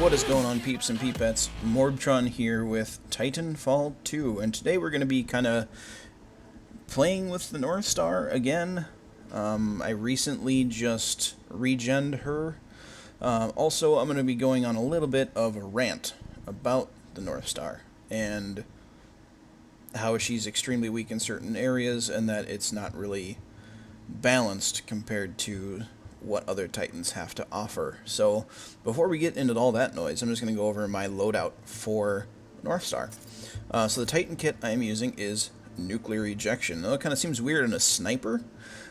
What is going on, peeps and peepettes? MorbTron here with Titanfall 2, and today we're going to be kind of playing with the Northstar again. I recently just regened her. Also, I'm going to be going on a little bit of a rant about the Northstar and how she's extremely weak in certain areas and that it's not really balanced compared to what other Titans have to offer. So before we get into all that noise, I'm just going to go over my loadout for Northstar. So the Titan kit I am using is nuclear ejection. Now, it kind of seems weird in a sniper,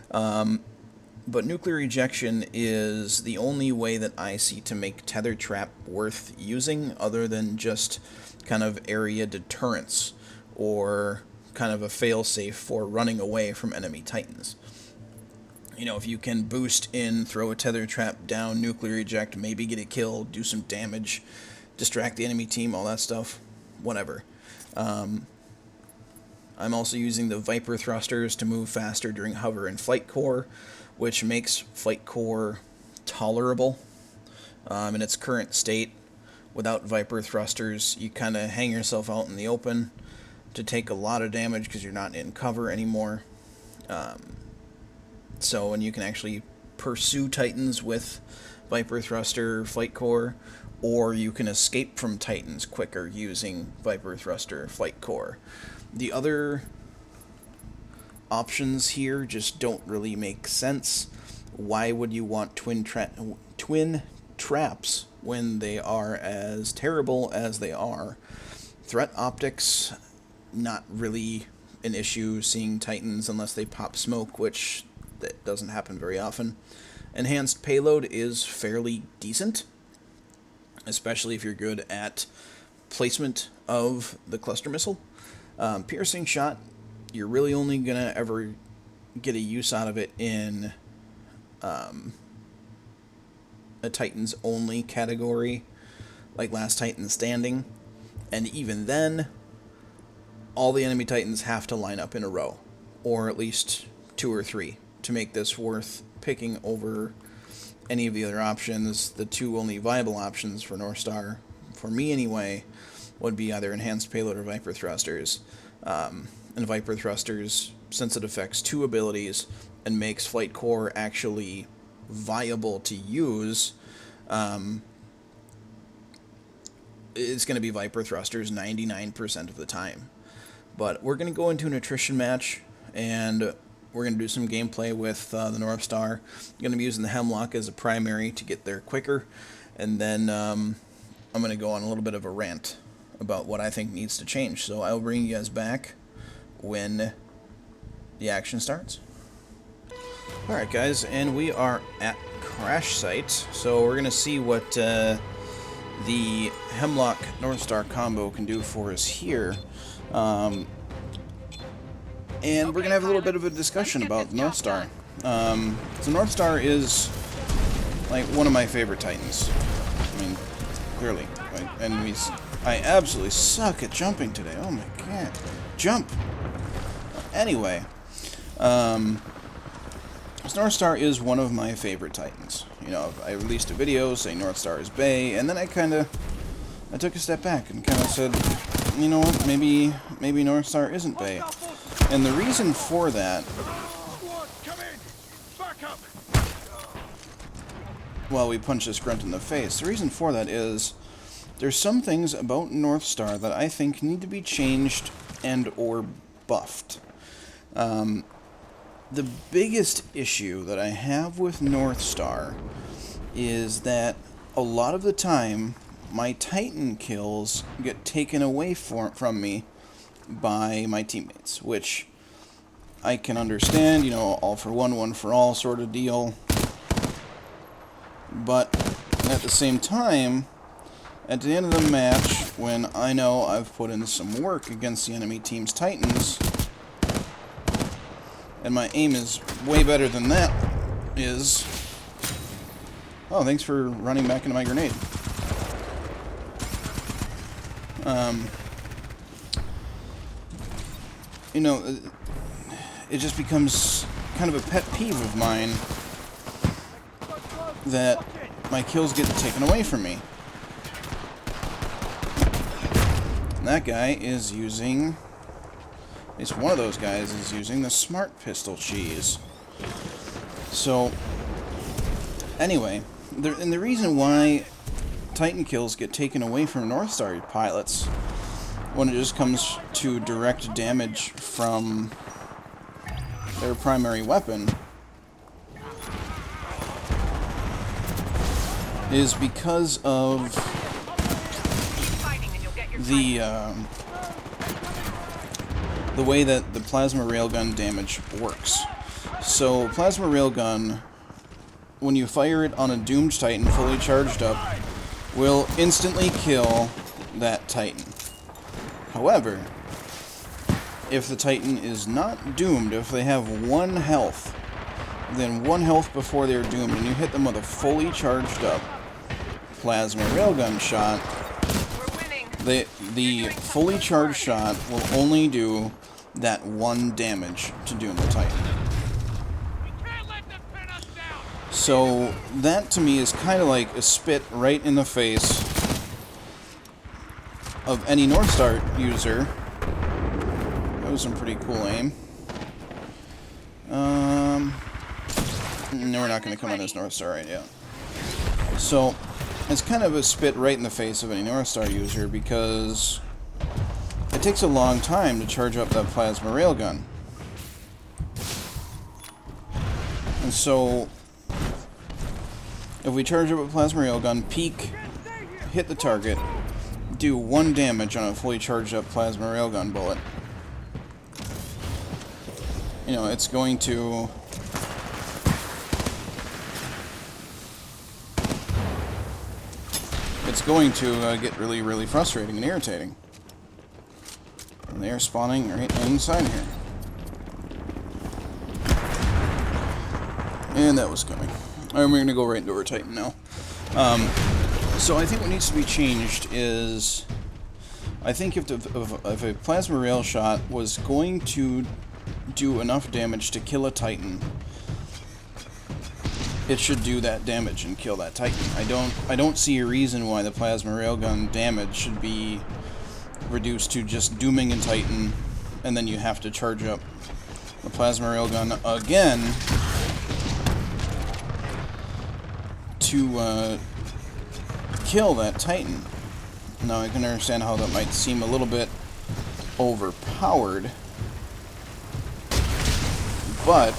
but nuclear ejection is the only way that I see to make tether trap worth using, other than just kind of area deterrence or kind of a failsafe for running away from enemy Titans. You know, if you can boost in, throw a tether trap down, nuclear eject, maybe get a kill, do some damage, distract the enemy team, all that stuff, whatever. I'm also using the Viper thrusters to move faster during hover and flight core, which makes flight core tolerable in its current state. Without Viper thrusters, you kind of hang yourself out in the open to take a lot of damage because you're not in cover anymore. So when you can actually pursue Titans with Viper Thruster Flight Core, or you can escape from Titans quicker using Viper Thruster Flight Core. The other options here just don't really make sense. Why would you want twin traps when they are as terrible as they are? Threat optics, not really an issue seeing Titans unless they pop smoke, which that doesn't happen very often. Enhanced payload is fairly decent, especially if you're good at placement of the cluster missile. Piercing shot, you're really only gonna ever get a use out of it in a Titans only category, like Last Titan Standing, and even then, all the enemy Titans have to line up in a row, or at least 2 or 3. To make this worth picking over any of the other options. The two only viable options for Northstar, for me anyway, would be either Enhanced Payload or Viper Thrusters. And Viper Thrusters, since it affects 2 abilities and makes Flight Core actually viable to use, it's going to be Viper Thrusters 99% of the time. But we're going to go into an attrition match, and we're going to do some gameplay with the Northstar. I'm going to be using the Hemlock as a primary to get there quicker, and then I'm going to go on a little bit of a rant about what I think needs to change. So I'll bring you guys back when the action starts. Alright guys, and we are at Crash Site, so we're going to see what the Hemlock Northstar combo can do for us here. And we're going to have a little bit of a discussion about Northstar. So Northstar is, like, one of my favorite Titans. I mean, clearly. Right? And I absolutely suck at jumping today. Oh my god. Jump! Anyway, Northstar is one of my favorite Titans. You know, I released a video saying Northstar is bae, and then I took a step back and kind of said, you know what, maybe Northstar isn't bae. And the reason for that, well, we punch this grunt in the face. The reason for that is there's some things about Northstar that I think need to be changed and or buffed. The biggest issue that I have with Northstar is that a lot of the time my Titan kills get taken away from me by my teammates, which I can understand, you know, all for one for all sort of deal. But at the same time, at the end of the match, when I know I've put in some work against the enemy team's Titans, and my aim is way better than that, is... Oh, thanks for running back into my grenade. You know, it just becomes kind of a pet peeve of mine that my kills get taken away from me. And that guy is using, at least one of those guys is using the smart pistol cheese. So, anyway, and the reason why Titan kills get taken away from Northstar pilots when it just comes to direct damage from their primary weapon is because of the way that the plasma railgun damage works. So, plasma railgun, when you fire it on a doomed Titan fully charged up, will instantly kill that Titan. However, if the Titan is not doomed, if they have 1 health, then 1 health before they're doomed, and you hit them with a fully charged up plasma railgun shot, the fully charged shot will only do that 1 damage to doom the Titan. So that to me is kind of like a spit right in the face of any Northstar user. That was some pretty cool aim. No, we're not going to come on this Northstar right yet. So it's kind of a spit right in the face of any Northstar user because it takes a long time to charge up that plasma railgun. And so if we charge up a plasma railgun, peek, hit the target, do 1 damage on a fully charged up plasma railgun bullet, you know, it's going to get really, really frustrating and irritating. And they are spawning right inside here. And that was coming. Alright, we're going to go right into our Titan now. So I think what needs to be changed is, I think if a plasma rail shot was going to do enough damage to kill a Titan, it should do that damage and kill that Titan. I don't see a reason why the plasma railgun damage should be reduced to just dooming a Titan, and then you have to charge up the plasma railgun again to kill that Titan. Now I can understand how that might seem a little bit overpowered, but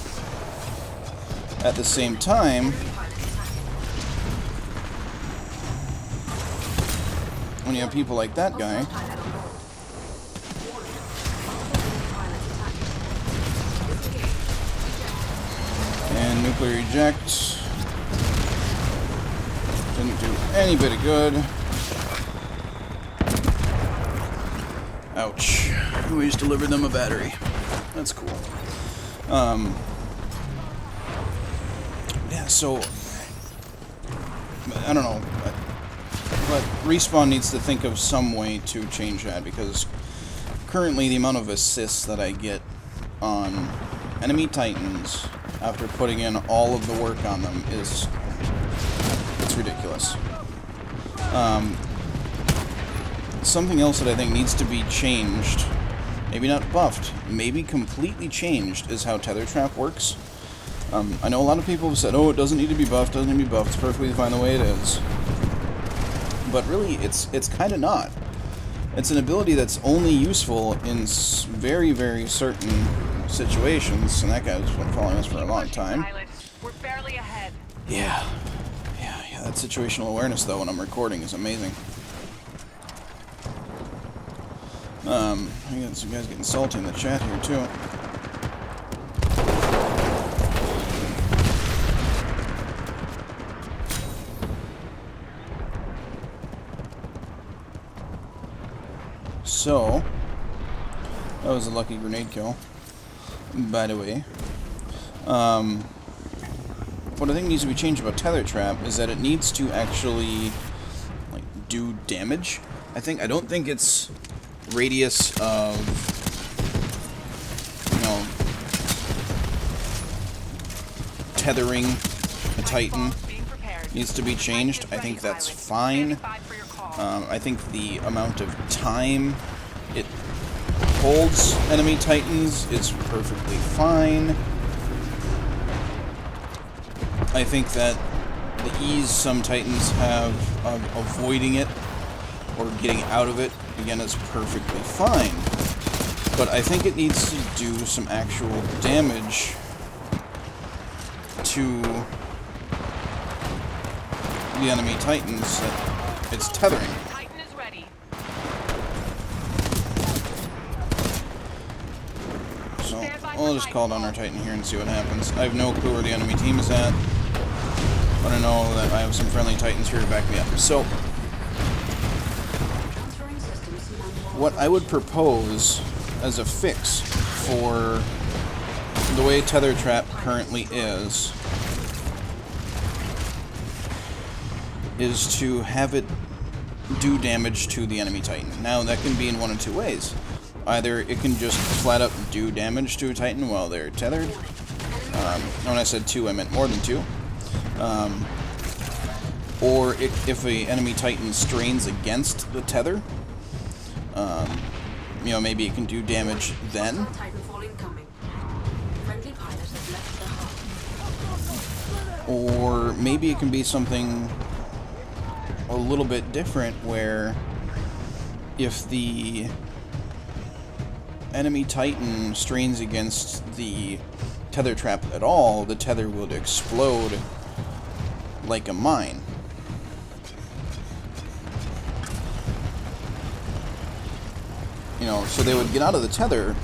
at the same time, when you have people like that guy, and nuclear eject, didn't do any bit of good. Ouch. We just delivered them a battery. That's cool. Yeah, so I don't know, but Respawn needs to think of some way to change that, because currently the amount of assists that I get on enemy Titans after putting in all of the work on them is, it's ridiculous. Something else that I think needs to be changed, maybe not buffed, maybe completely changed, is how Tether Trap works. I know a lot of people have said, oh, it doesn't need to be buffed, it's perfectly fine the way it is. But really, it's kind of not. It's an ability that's only useful in very, very certain situations, and that guy's been following us for a long time. We're barely ahead. Yeah, that situational awareness, though, when I'm recording is amazing. I got some guys getting salty in the chat here, too. So, that was a lucky grenade kill, by the way. What I think needs to be changed about Tether Trap is that it needs to actually, like, do damage. I don't think it's radius of, you know, tethering a Titan needs to be changed. I think that's fine. I think the amount of time it holds enemy Titans is perfectly fine. I think that the ease some Titans have of avoiding it or getting out of it, again, is perfectly fine. But I think it needs to do some actual damage to the enemy Titans that it's tethering. Titan is ready. So, I'll just call down our Titan here and see what happens. I have no clue where the enemy team is at, but I know that I have some friendly Titans here to back me up. So, what I would propose as a fix for the way Tether Trap currently is to have it do damage to the enemy Titan. Now, that can be in one of two ways. Either it can just flat up do damage to a Titan while they're tethered. When I said two, I meant more than two. Or if an enemy Titan strains against the tether, you know, maybe it can do damage then. Or maybe it can be something a little bit different where if the enemy Titan strains against the tether trap at all, the tether would explode like a mine. You know, so they would get out of the tether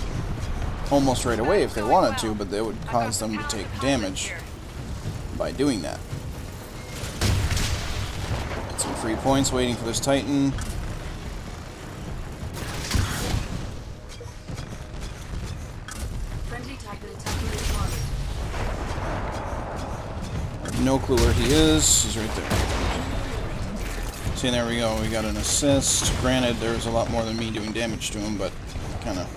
almost right away if they wanted to, but they would cause them to take damage by doing that. Got some free points waiting for this Titan. I have no clue where he is. He's right there. See, there we go. We got an assist. Granted, there's a lot more than me doing damage to him, but kind of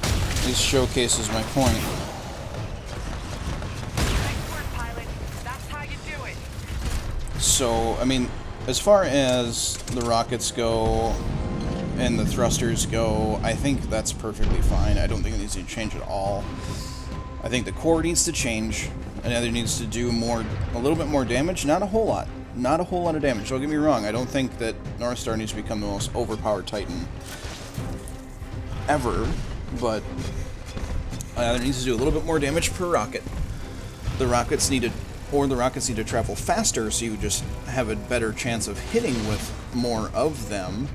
at least showcases my point. Nice work, pilot. That's how you do it. So, I mean, as far as the rockets go and the thrusters go, I think that's perfectly fine. I don't think it needs to change at all. I think the core needs to change. It either needs to do a little bit more damage, not a whole lot. Not a whole lot of damage. Don't get me wrong. I don't think that Northstar needs to become the most overpowered Titan ever, but it needs to do a little bit more damage per rocket. The rockets need to travel faster, so you just have a better chance of hitting with more of them.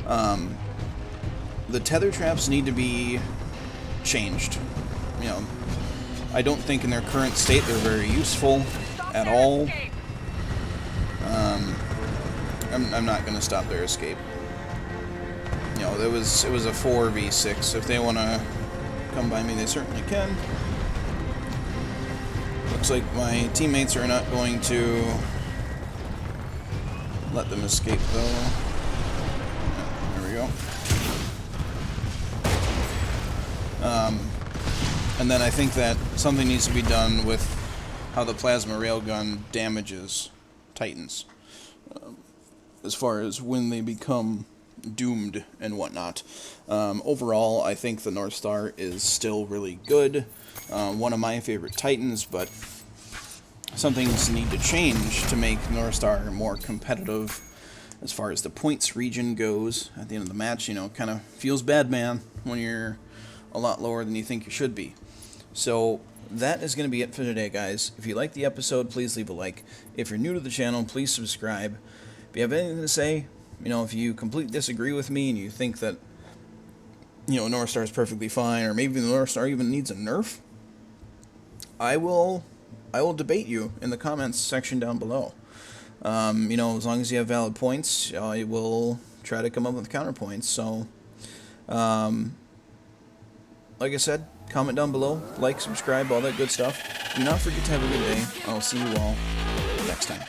The tether traps need to be changed. You know, I don't think in their current state they're very useful at all. I'm not going to stop their escape. You know, it was a 4v6. If they want to come by me, they certainly can. Looks like my teammates are not going to let them escape, though. There we go. And then I think that something needs to be done with how the plasma railgun damages Titans. As far as when they become doomed and whatnot. Overall, I think the Northstar is still really good. One of my favorite Titans, but some things need to change to make Northstar more competitive as far as the points region goes. At the end of the match, you know, kind of feels bad, man, when you're a lot lower than you think you should be. So that is going to be it for today, guys. If you liked the episode, please leave a like. If you're new to the channel, please subscribe. If you have anything to say, you know, if you completely disagree with me and you think that, you know, Northstar is perfectly fine, or maybe the Northstar even needs a nerf, I will debate you in the comments section down below. You know, as long as you have valid points, I will try to come up with counterpoints. So, like I said, comment down below, like, subscribe, all that good stuff. Do not forget to have a good day. I'll see you all next time.